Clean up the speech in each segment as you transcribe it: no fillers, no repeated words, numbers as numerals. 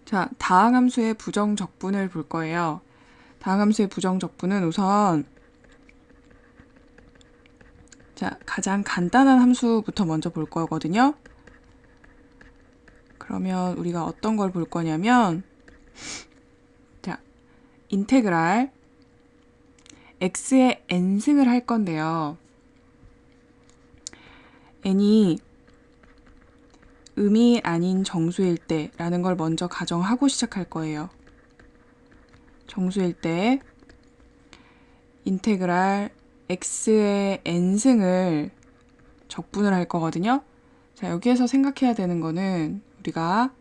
자, 다항함수의 부정적분을 볼 거예요. 다항함수의 부정적분은 우선 자, 가장 간단한 함수부터 먼저 볼 거거든요. 그러면 우리가 어떤 걸 볼 거냐면 자, 인테그랄 x의 n승을 할 건데요. n이 음이 아닌 정수일 때라는 걸 먼저 가정하고 시작할 거예요. 정수일 때 인테그랄 x의 n승을 적분을 할 거거든요. 자, 여기에서 생각해야 되는 거는 우리가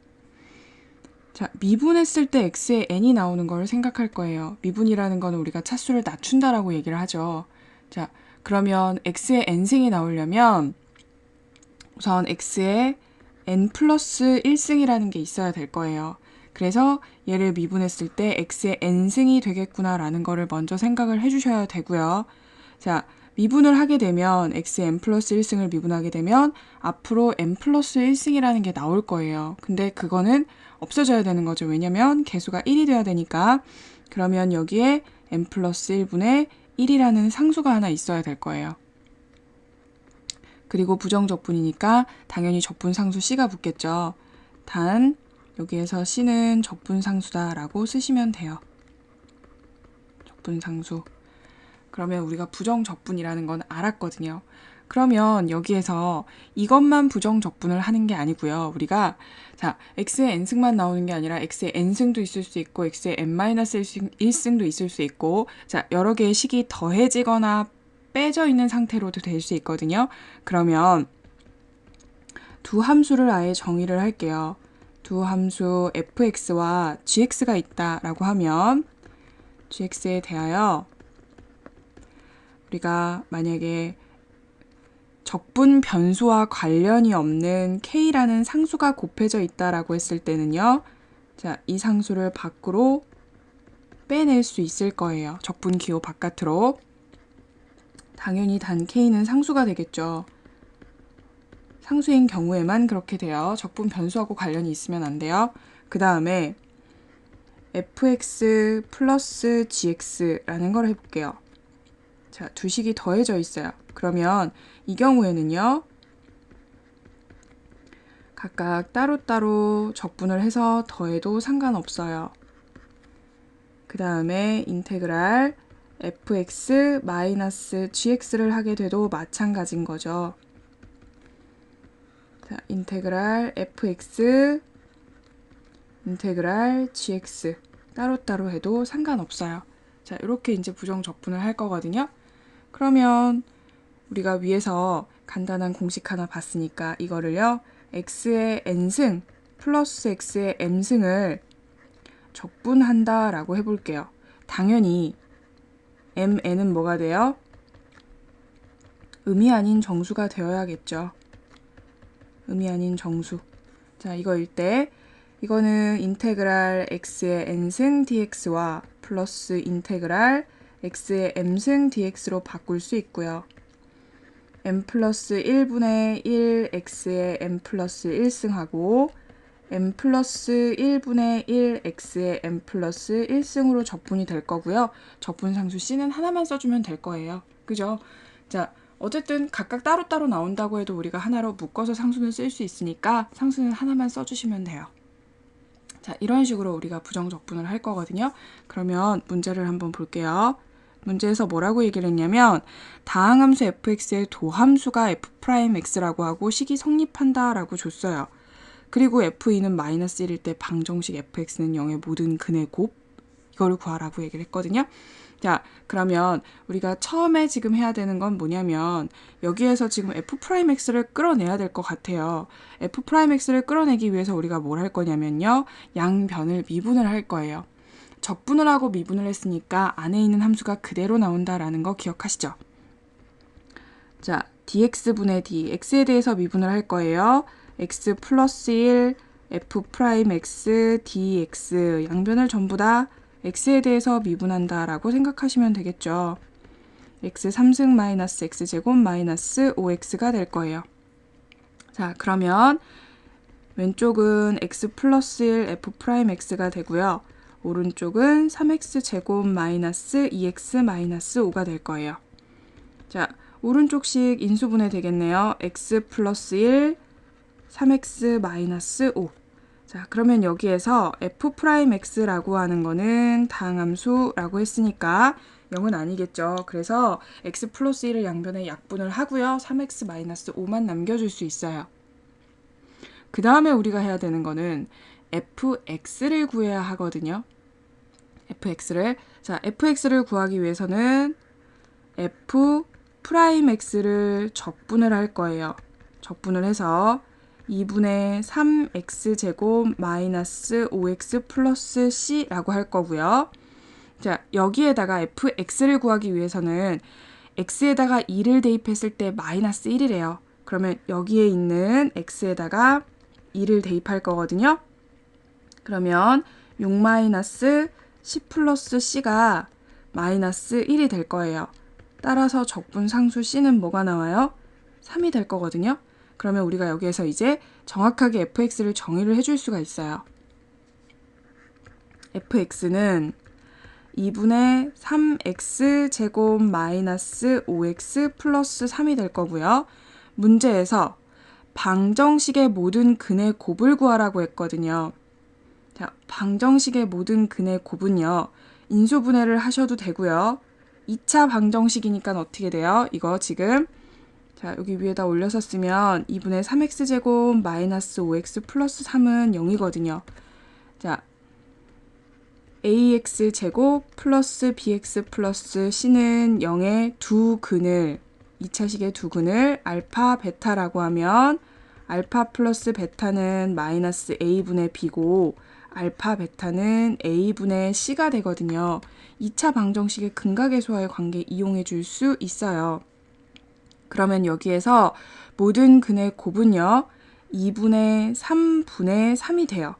자, 미분했을 때 x의 n이 나오는 걸 생각할 거예요. 미분이라는 거는 우리가 차수를 낮춘다라고 얘기를 하죠. 자, 그러면 x의 n승이 나오려면 우선 x의 n 플러스 1승이라는 게 있어야 될 거예요. 그래서 얘를 미분했을 때 x의 n승이 되겠구나라는 거를 먼저 생각을 해주셔야 되고요. 자, 미분을 하게 되면 x의 n 플러스 1승을 미분하게 되면 앞으로 n 플러스 1승이라는 게 나올 거예요. 근데 그거는 없어져야 되는 거죠. 왜냐면 개수가 1이 돼야 되니까. 그러면 여기에 n 플러스 1분의 1이라는 상수가 하나 있어야 될 거예요. 그리고 부정적분이니까 당연히 적분상수 C가 붙겠죠. 단 여기에서 C는 적분상수다라고 쓰시면 돼요. 적분상수. 그러면 우리가 부정적분이라는 건 알았거든요. 그러면 여기에서 이것만 부정적분을 하는 게 아니고요. 우리가 자, x의 n승만 나오는 게 아니라 x의 n승도 있을 수 있고 x의 n-1승도 있을 수 있고 자, 여러 개의 식이 더해지거나 빼져 있는 상태로도 될 수 있거든요. 그러면 두 함수를 아예 정의를 할게요. 두 함수 fx와 gx가 있다라고 하면 gx에 대하여 우리가 만약에 적분 변수와 관련이 없는 k라는 상수가 곱해져 있다라고 했을 때는요. 자, 이 상수를 밖으로 빼낼 수 있을 거예요. 적분 기호 바깥으로. 당연히 단 k는 상수가 되겠죠. 상수인 경우에만 그렇게 돼요. 적분 변수하고 관련이 있으면 안 돼요. 그 다음에 fx 플러스 gx라는 걸 해볼게요. 자, 두 식이 더해져 있어요. 그러면 이 경우에는요. 각각 따로따로 적분을 해서 더해도 상관없어요. 그 다음에 인테그랄 fx 마이너스 gx를 하게 돼도 마찬가지인 거죠. 자, 인테그랄 fx 인테그랄 gx 따로따로 해도 상관없어요. 자, 이렇게 이제 부정적분을 할 거거든요. 그러면 우리가 위에서 간단한 공식 하나 봤으니까 이거를요. x의 n승 플러스 x의 m승을 적분한다 라고 해볼게요. 당연히 mn은 뭐가 돼요? 음이 아닌 정수가 되어야겠죠. 음이 아닌 정수. 자, 이거일 때 이거는 인테그랄 x의 n승 dx와 플러스 인테그랄 x의 m승 dx로 바꿀 수 있고요. m 플러스 1분의 1 x의 m 플러스 1승하고 m 플러스 1분의 1 x의 m 플러스 1승으로 적분이 될 거고요. 적분상수 C는 하나만 써주면 될 거예요. 그죠? 자, 어쨌든 각각 따로따로 나온다고 해도 우리가 하나로 묶어서 상수는 쓸 수 있으니까 상수는 하나만 써주시면 돼요. 자, 이런 식으로 우리가 부정적분을 할 거거든요. 그러면 문제를 한번 볼게요. 문제에서 뭐라고 얘기를 했냐면 다항함수 fx의 도함수가 f'x라고 하고 식이 성립한다라고 줬어요. 그리고 f2는 마이너스 1일 때 방정식 fx는 0의 모든 근의 곱 이거를 구하라고 얘기를 했거든요. 자, 그러면 우리가 처음에 지금 해야 되는 건 뭐냐면 여기에서 지금 f'x를 끌어내야 될 것 같아요. f'x를 끌어내기 위해서 우리가 뭘 할 거냐면요. 양변을 미분을 할 거예요. 적분을 하고 미분을 했으니까 안에 있는 함수가 그대로 나온다라는 거 기억하시죠? 자, dx분의 d, x에 대해서 미분을 할 거예요. x 플러스 1, f'x, dx 양변을 전부 다 x에 대해서 미분한다 라고 생각하시면 되겠죠. x 3승 마이너스 x제곱 마이너스 5x가 될 거예요. 자, 그러면 왼쪽은 x 플러스 1 f 프라임 x가 되고요. 오른쪽은 3x 제곱 마이너스 2x 마이너스 5가 될 거예요. 자, 오른쪽식 인수분해 되겠네요. x 플러스 1, 3x 마이너스 5. 자, 그러면 여기에서 f 프라임 x라고 하는 거는 다항함수라고 했으니까 0은 아니겠죠. 그래서 x 플러스 1을 양변에 약분을 하고요. 3x 마이너스 5만 남겨줄 수 있어요. 그 다음에 우리가 해야 되는 거는 fx를 구해야 하거든요. fx를. 자, fx를 구하기 위해서는 f 프라임 x를 적분을 할 거예요. 적분을 해서 2분의 3x 제곱 마이너스 5x 플러스 c라고 할 거고요. 자, 여기에다가 fx를 구하기 위해서는 x에다가 2를 대입했을 때 마이너스 1이래요. 그러면 여기에 있는 x에다가 2를 대입할 거거든요. 그러면 6 마이너스 10 플러스 c가 마이너스 1이 될 거예요. 따라서 적분 상수 c는 뭐가 나와요? 3이 될 거거든요. 그러면 우리가 여기에서 이제 정확하게 fx를 정의를 해줄 수가 있어요. fx는 2분의 3x 제곱 마이너스 5x 플러스 3이 될 거고요. 문제에서 방정식의 모든 근의 곱을 구하라고 했거든요. 자, 방정식의 모든 근의 곱은요. 인수분해를 하셔도 되고요. 2차 방정식이니까 어떻게 돼요? 이거 지금 자, 여기 위에다 올려서 쓰면 2분의 3x 제곱 마이너스 5x 플러스 3은 0이거든요. 자, ax 제곱 플러스 bx 플러스 c는 0의 두 근을 2차식의 두 근을 알파 베타라고 하면 알파 플러스 베타는 마이너스 a분의 b고 알파 베타는 a분의 c가 되거든요. 2차 방정식의 근각계수와의 관계 이용해 줄 수 있어요. 그러면 여기에서 모든 근의 곱은요. 2분의 3분의 3이 돼요.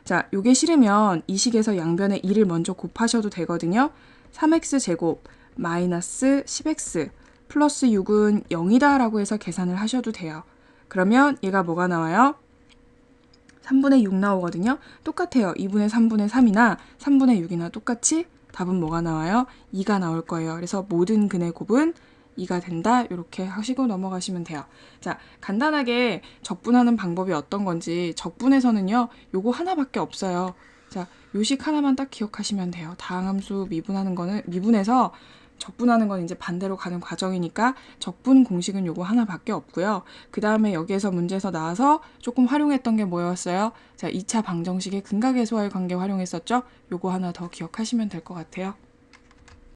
자, 요게 싫으면 이 식에서 양변에 2를 먼저 곱하셔도 되거든요. 3x 제곱 마이너스 10x 플러스 6은 0이다 라고 해서 계산을 하셔도 돼요. 그러면 얘가 뭐가 나와요? 3분의 6 나오거든요. 똑같아요. 2분의 3분의 3이나 3분의 6이나 똑같이 답은 뭐가 나와요? 2가 나올 거예요. 그래서 모든 근의 곱은 2가 된다. 이렇게 하시고 넘어가시면 돼요. 자, 간단하게 적분하는 방법이 어떤 건지 적분에서는요. 요거 하나밖에 없어요. 자, 요식 하나만 딱 기억하시면 돼요. 다항함수 미분하는 거는 미분해서 적분하는 건 이제 반대로 가는 과정이니까 적분 공식은 요거 하나밖에 없고요. 그 다음에 여기에서 문제에서 나와서 조금 활용했던 게 뭐였어요? 자, 2차 방정식의 근각계수와의 관계 활용했었죠? 요거 하나 더 기억하시면 될 것 같아요.